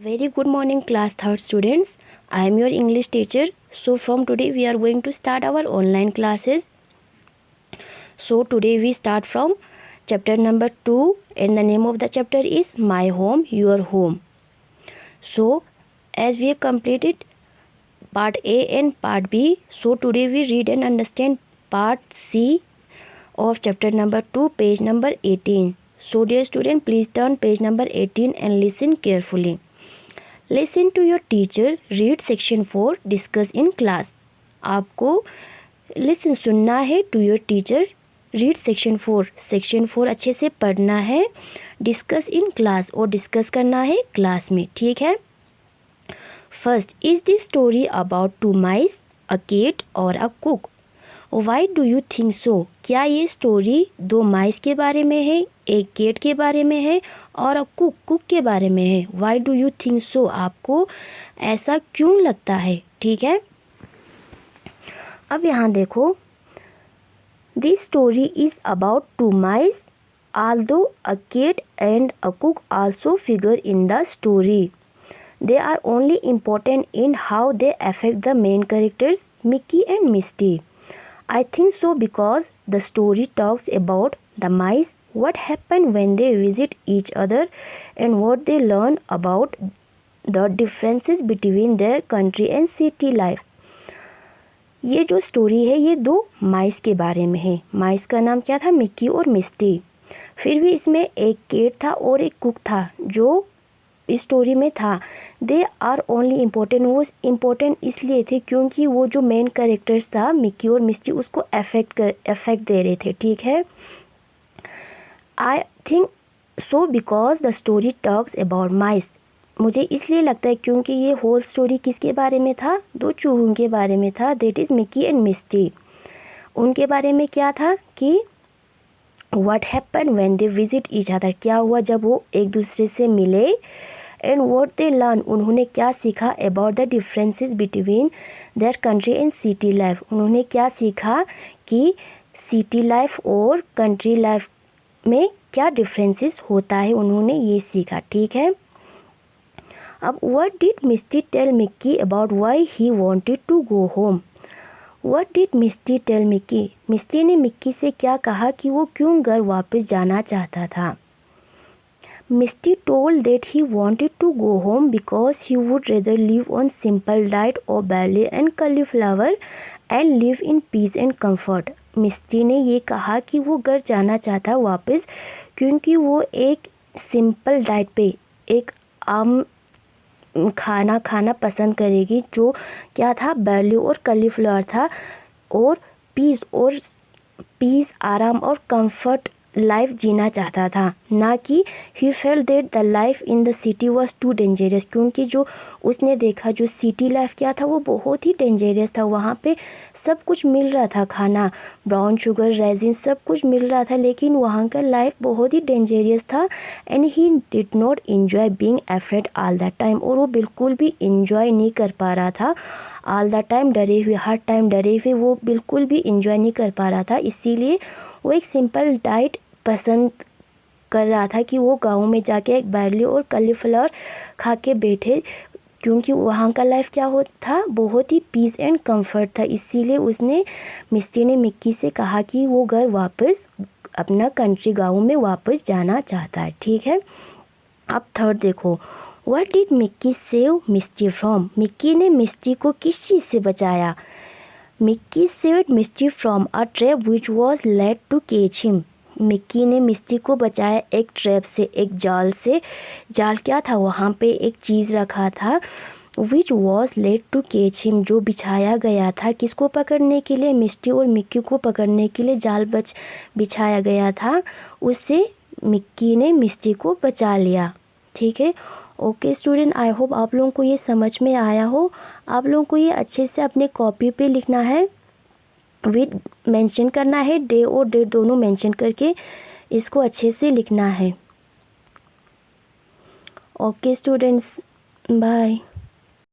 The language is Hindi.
Very good morning class 3rd students. I am your English teacher. So from today we are going to start our online classes. So today we start from chapter number 2 and the name of the chapter is My Home, Your Home. So as we have completed part A and part B, so today we read and understand part C of chapter number 2, page number 18. So dear student, please turn page number 18 and listen carefully. Listen to your teacher, read section 4, discuss in class. आपको लिसन सुनना है to your teacher, read section 4. Section 4 अच्छे से पढ़ना है, डिस्कस इन क्लास और डिस्कस करना है क्लास में, ठीक है. First, is this story about 2 mice, a cat और a cook. Why do you think so. क्या ये स्टोरी 2 माइस के बारे में है, एक कैट के बारे में है और कुक के बारे में है. वाई डू यू थिंक सो. आपको ऐसा क्यों लगता है, ठीक है. अब यहाँ देखो, this story is about 2 mice, although a cat and a cook also figure in the story. They are only important in how they affect the main characters, Mickey and Misty. I think so because the story talks about the mice, what happened when they visit each other, and what they learn about the differences between their country and city life. ये जो स्टोरी है ये 2 माइस के बारे में है. माइस का नाम क्या था, मिक्की और मिस्टी. फिर भी इसमें एक कैट था और एक कुक था जो इस स्टोरी में था. They are only important. वो इम्पोर्टेंट इसलिए थे क्योंकि वो जो मेन कैरेक्टर्स था मिक्की और मिस्टी उसको अफेक्ट दे रहे थे, ठीक है. I think so because the story talks about mice. मुझे इसलिए लगता है क्योंकि ये होल स्टोरी किसके बारे में था, 2 चूहों के बारे में था. दैट इज़ मिक्की एंड मिस्टी. उनके बारे में क्या था कि what happen when they visit each other. क्या हुआ जब वो एक दूसरे से मिले. And what they learn. उन्होंने क्या सीखा. About the differences between their country and city life. उन्होंने क्या सीखा कि सिटी लाइफ और कंट्री लाइफ में क्या डिफरेंसेस होता है, उन्होंने ये सीखा, ठीक है. अब what did Misty tell Mickey about why he wanted to go home. What did Misty tell Mickey. Misty ने मिक्की से क्या कहा कि वो क्यों घर वापस जाना चाहता था. Misty told that he wanted to go home because he would rather live on simple diet और barley and cauliflower and live in peace and comfort. Misty ने ये कहा कि वो घर जाना चाहता वापस क्योंकि वो एक सिंपल डाइट पे एक आम खाना पसंद करेगी जो क्या था, barley और cauliflower था, और पीस आराम और कंफर्ट लाइफ जीना चाहता था. ना कि he felt that the life in the city was too dangerous. क्योंकि जो उसने देखा जो सिटी लाइफ क्या था वो बहुत ही डेंजरस था. वहाँ पे सब कुछ मिल रहा था, खाना, ब्राउन शुगर, रेजिन, सब कुछ मिल रहा था, लेकिन वहाँ का लाइफ बहुत ही डेंजरस था. And he did not enjoy being afraid all the time. और वो बिल्कुल भी इन्जॉय नहीं कर पा रहा था. ऑल द टाइम डरे हुए, हर टाइम डरे हुए, वो बिल्कुल भी इन्जॉय नहीं कर पा रहा था. इसीलिए वो एक सिंपल डाइट पसंद कर रहा था कि वो गाँव में जाके एक barley और cauliflower खा के बैठे, क्योंकि वहाँ का लाइफ क्या हो था, बहुत ही पीस एंड कंफर्ट था. इसीलिए उसने मिस्टी ने मिक्की से कहा कि वो घर वापस अपना कंट्री गाँव में वापस जाना चाहता है, ठीक है. अब थर्ड देखो, what did Mickey save Misty from. Mickey ने मिस्टी को किस चीज़ से बचाया. Mickey saved Misty from a trap which was laid to catch him. Mickey ने मिस्टी को बचाया एक ट्रैप से, एक जाल से. जाल क्या था, वहाँ पे एक चीज़ रखा था, which was laid to catch him, जो बिछाया गया था किसको पकड़ने के लिए, मिस्टी और मिक्की को पकड़ने के लिए जाल बिछाया गया था. उससे मिक्की ने मिस्टी को बचा लिया, ठीक है. ओके स्टूडेंट, आई होप आप लोगों को ये समझ में आया हो. आप लोगों को ये अच्छे से अपने कॉपी पे लिखना है, विद मेंशन करना है, डे और डेट दोनों मेंशन करके इसको अच्छे से लिखना है. Okay students, bye.